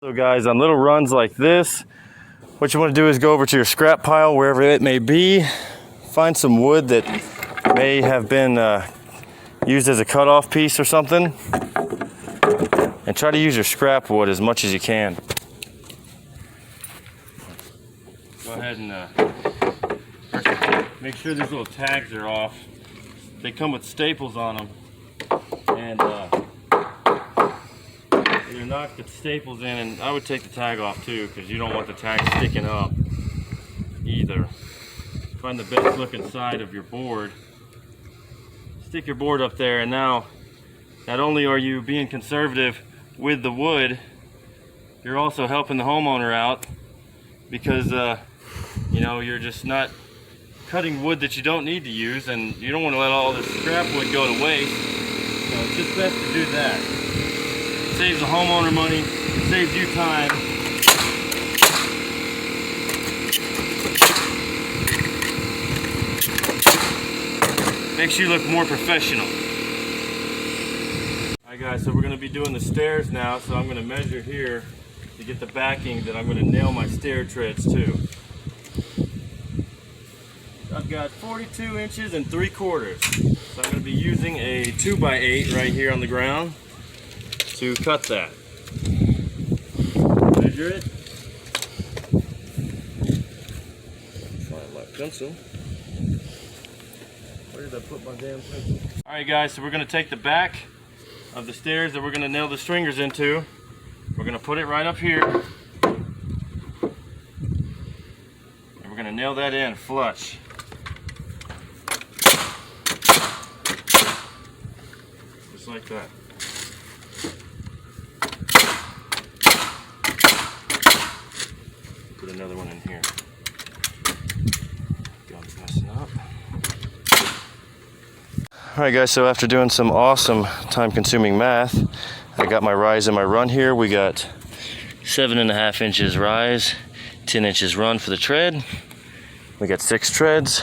So guys, on little runs like this, what you want to do is go over to your scrap pile, wherever it may be, find some wood that may have been used as a cutoff piece or something, and try to use your scrap wood as much as you can. Go ahead and make sure these little tags are off. They come with staples on them, and you knock the staples in, and I would take the tag off too, because you don't want the tag sticking up either. Find the best looking side of your board, stick your board up there, and now not only are you being conservative with the wood, you're also helping the homeowner out, because you know, you're just not cutting wood that you don't need to use, and you don't want to let all this scrap wood go to waste. So it's just best to do that. It saves the homeowner money, it saves you time. Makes you look more professional. Alright guys, so we're going to be doing the stairs now, so I'm going to measure here to get the backing that I'm going to nail my stair treads to. I've got 42 inches and 3/4. So I'm going to be using a 2x8 right here on the ground to cut that. Measure it. Find my pencil. Where did I put my damn pencil? Alright guys, so we're going to take the back of the stairs that we're going to nail the stringers into. We're going to put it right up here. And we're going to nail that in flush. Just like that. Put another one in here. Gun's messing up. Alright guys, so after doing some awesome time-consuming math, I got my rise and my run here. We got 7.5 inches rise, 10 inches run for the tread. We got 6 treads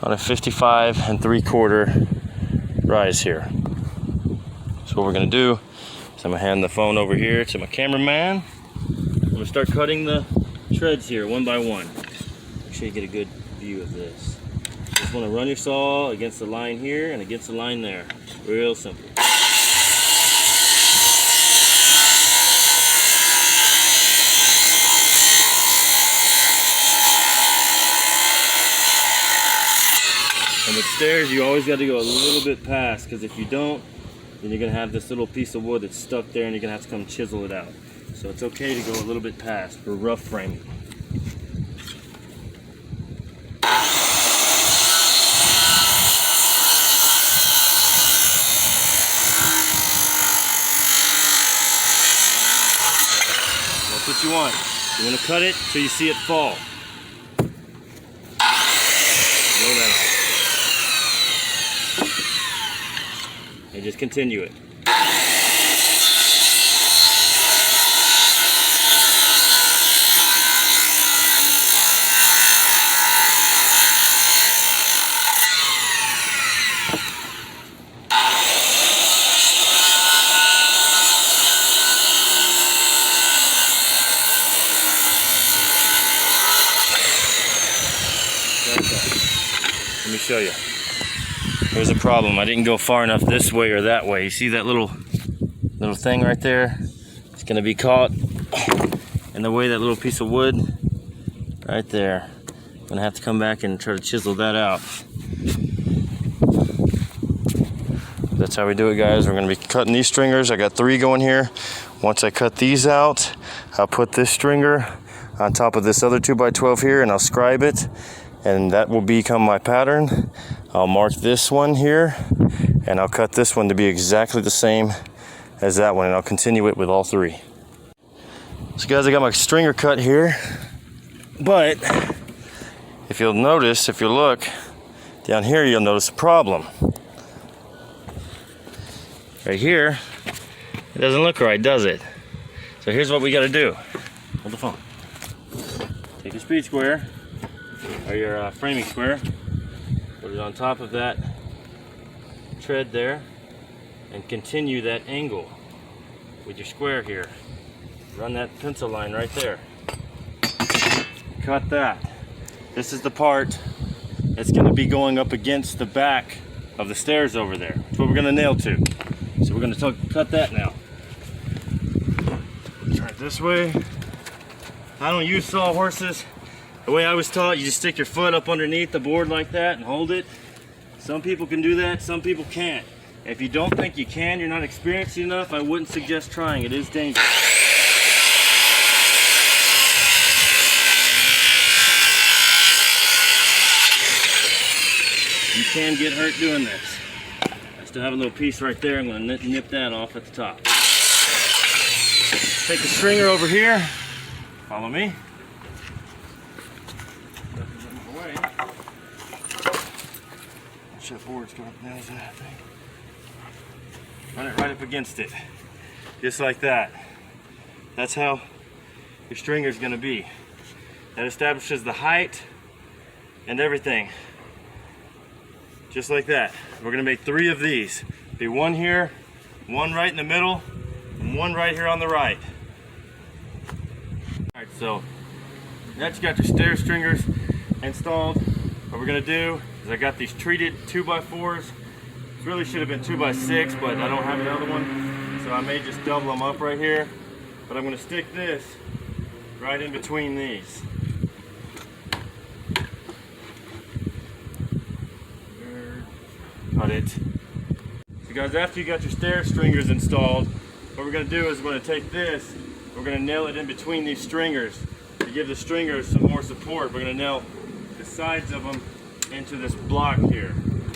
on a 55 3/4 rise here. So what we're gonna do is I'm gonna hand the phone over here to my cameraman. I'm gonna start cutting the treads here one by one. Make sure you get a good view of this. Just want to run your saw against the line here and against the line there. Real simple. And with stairs, you always got to go a little bit past, because if you don't, then you're going to have this little piece of wood that's stuck there and you're going to have to come chisel it out. So it's okay to go a little bit past for rough framing. That's what you want. You want to cut it till you see it fall. Blow that off. And just continue it. Let me show you. There was a problem. I didn't go far enough this way or that way. You see that little thing right there? It's going to be caught in the way, that little piece of wood right there. I'm going to have to come back and try to chisel that out. That's how we do it, guys. We're going to be cutting these stringers. I got 3 going here. Once I cut these out, I'll put this stringer on top of this other 2x12 here, and I'll scribe it, and that will become my pattern. I'll mark this one here, and I'll cut this one to be exactly the same as that one, and I'll continue it with all 3. So guys, I got my stringer cut here, but if you'll notice, if you look down here, you'll notice a problem. Right here, it doesn't look right, does it? So here's what we got to do. Hold the phone. Take your speed square, or your framing square, put it on top of that tread there, and continue that angle with your square here. Run that pencil line right there. Cut that. This is the part that's going to be going up against the back of the stairs over there. That's what we're going to nail to. So we're going to cut that now. Try it this way. I don't use sawhorses. The way I was taught, you just stick your foot up underneath the board like that and hold it. Some people can do that, some people can't. If you don't think you can, you're not experienced enough, I wouldn't suggest trying. It is dangerous. You can get hurt doing this. I still have a little piece right there. I'm going to nip that off at the top. Take the stringer over here. Follow me. That board's got nails in that thing. Run it right up against it. Just like that. That's how your stringer's going to be. That establishes the height and everything. Just like that. We're going to make 3 of these. Be one here, one right in the middle, and one right here on the right. Alright, so now that you got your stair stringers installed, what we're going to do is I got these treated 2x4s. This really should have been 2x6, but I don't have another one, so I may just double them up right here. But I'm going to stick this right in between these. Cut it. So guys, after you got your stair stringers installed, what we're going to do is we're going to take this, we're going to nail it in between these stringers to give the stringers some more support. We're going to nail the sides of them into this block here,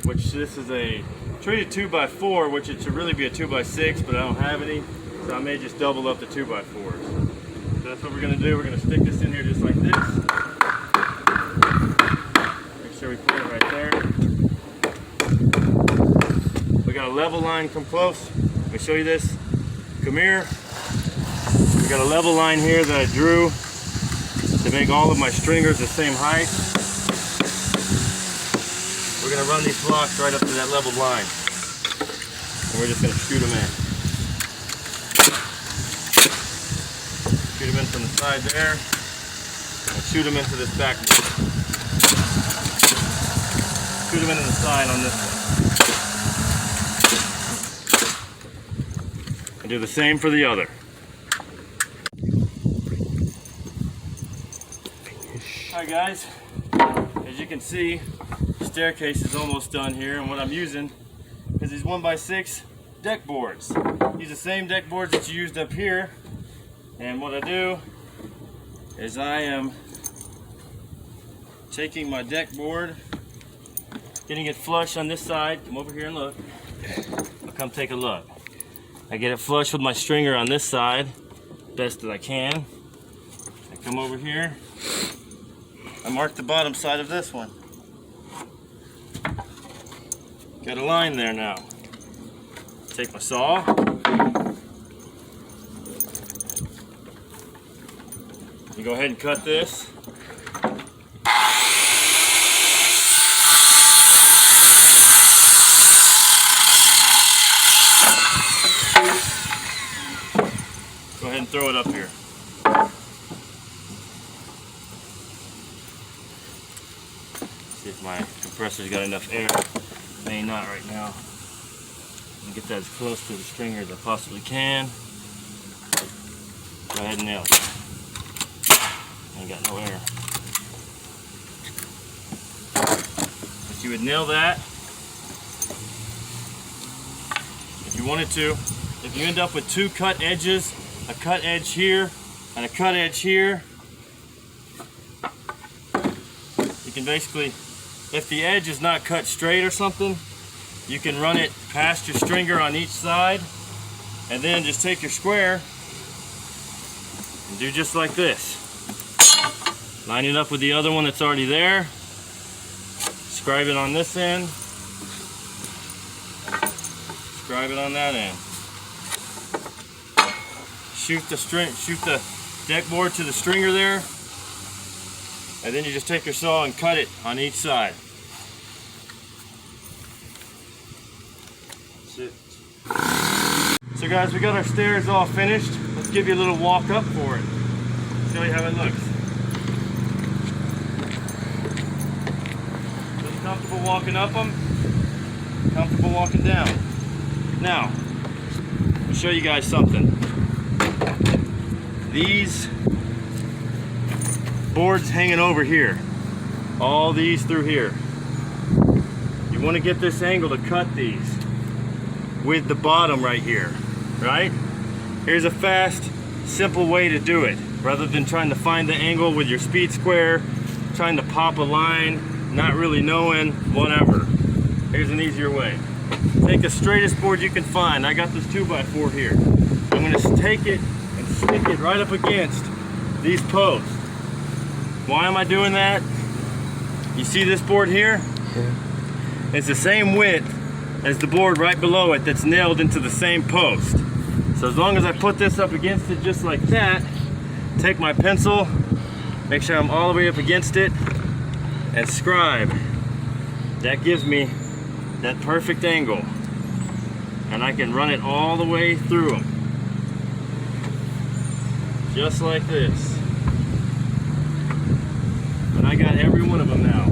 which this is a treated 2x4, which it should really be a 2x6, but I don't have any, so I may just double up the 2x4s. So that's what we're going to do. We're going to stick this in here just like this. Make sure we put it right there. We got a level line. Come close. Let me show you this. Come here. We got a level line here that I drew to make all of my stringers the same height. We're going to run these blocks right up to that level line. And we're just going to shoot them in. Shoot them in from the side there. And shoot them into this back one. Shoot them into the side on this one. And do the same for the other. Alright guys, as you can see, the staircase is almost done here, and what I'm using is these 1x6 deck boards. Use the same deck boards that you used up here, and what I do is I am taking my deck board, getting it flush on this side. Come over here and look. I'll come take a look. I get it flush with my stringer on this side, best that I can. I come over here. I mark the bottom side of this one. Got a line there now. Take my saw. You go ahead and cut this. Go ahead and throw it up here. See if my compressor's got enough air. May not right now. I'm gonna get that as close to the stringer as I possibly can. Go ahead and nail it. Ain't got no air. But you would nail that if you wanted to. If you end up with 2 cut edges, a cut edge here and a cut edge here, you can basically, if the edge is not cut straight or something, you can run it past your stringer on each side, and then just take your square and do just like this. Line it up with the other one that's already there. Scribe it on this end. Scribe it on that end. Shoot the deck board to the stringer there, and then you just take your saw and cut it on each side. That's it. So guys, we got our stairs all finished. Let's give you a little walk up for it. Show you how it looks. Just comfortable walking up them, comfortable walking down. Now, I'll show you guys something. These boards hanging over here, all these through here. You want to get this angle to cut these with the bottom right here, right? Here's a fast, simple way to do it. Rather than trying to find the angle with your speed square, trying to pop a line, not really knowing, whatever. Here's an easier way. Take the straightest board you can find. I got this 2x4 here. I'm gonna take it and stick it right up against these posts. Why am I doing that? You see this board here? Yeah. It's the same width as the board right below it that's nailed into the same post. So as long as I put this up against it just like that, take my pencil, make sure I'm all the way up against it, and scribe. That gives me that perfect angle. And I can run it all the way through them. Just like this. And I got every one of them now.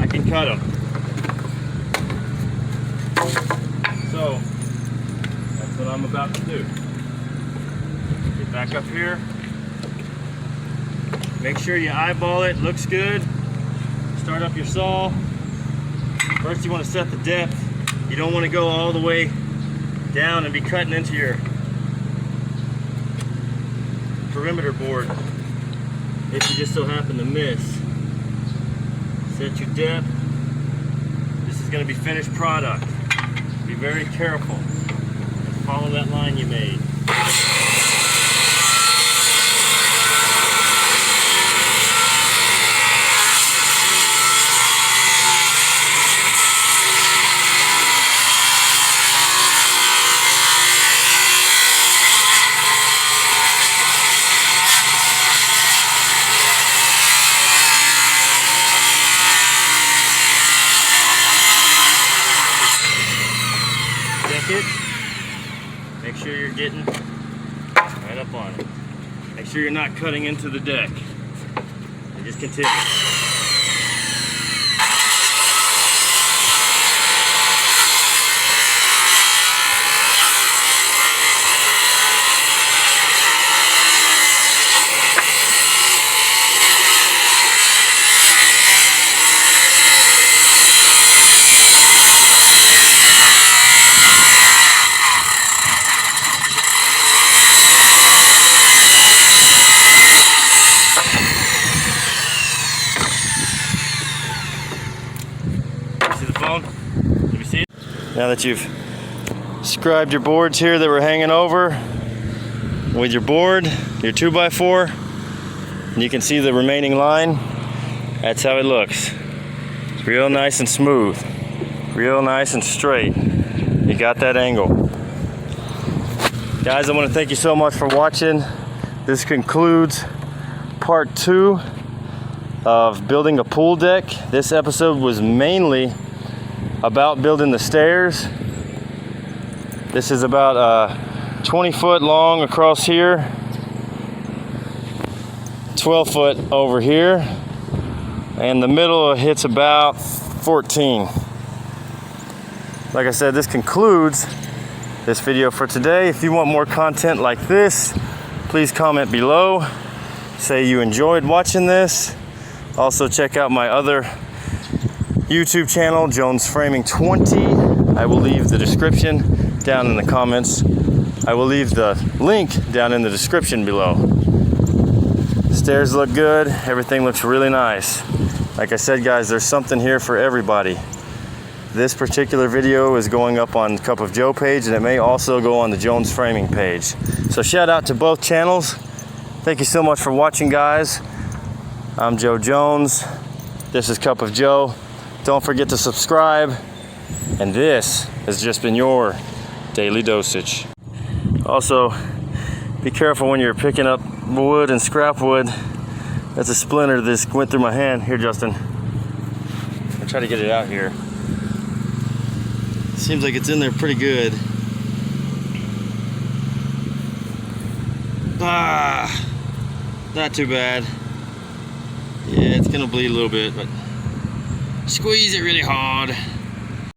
I can cut them. So, that's what I'm about to do. Get back up here. Make sure you eyeball it, looks good. Start up your saw. First you want to set the depth. You don't want to go all the way down and be cutting into your perimeter board if you just so happen to miss. Set your depth. This is going to be finished product. Be very careful. Follow that line you made. Make sure you're getting right up on it. Make sure you're not cutting into the deck. And just continue. Let me see it. Now that you've scribed your boards here that were hanging over with your board, your 2x4, and you can see the remaining line, that's how it looks. It's real nice and smooth, real nice and straight. You got that angle. Guys, I want to thank you so much for watching. This concludes part 2 of building a pool deck. This episode was mainly about building the stairs. This is about 20 foot long across here, 12 foot over here, and the middle hits about 14. Like I said, this concludes this video for today. If you want more content like this, please comment below. Say you enjoyed watching this. Also check out my other YouTube channel, Jones Framing 20. I will leave the description down in the comments. I will leave the link down in the description below. The stairs look good. Everything looks really nice. Like I said, guys, there's something here for everybody. This particular video is going up on Cup of Joe page, and it may also go on the Jones Framing page. So shout out to both channels. Thank you so much for watching, guys. I'm Joe Jones. This is Cup of Joe. Don't forget to subscribe. And this has just been your daily dosage. Also, be careful when you're picking up wood and scrap wood. That's a splinter that went through my hand. Here, Justin. I'll try to get it out here. Seems like it's in there pretty good. Not too bad. Yeah, it's gonna bleed a little bit, but squeeze it really hard.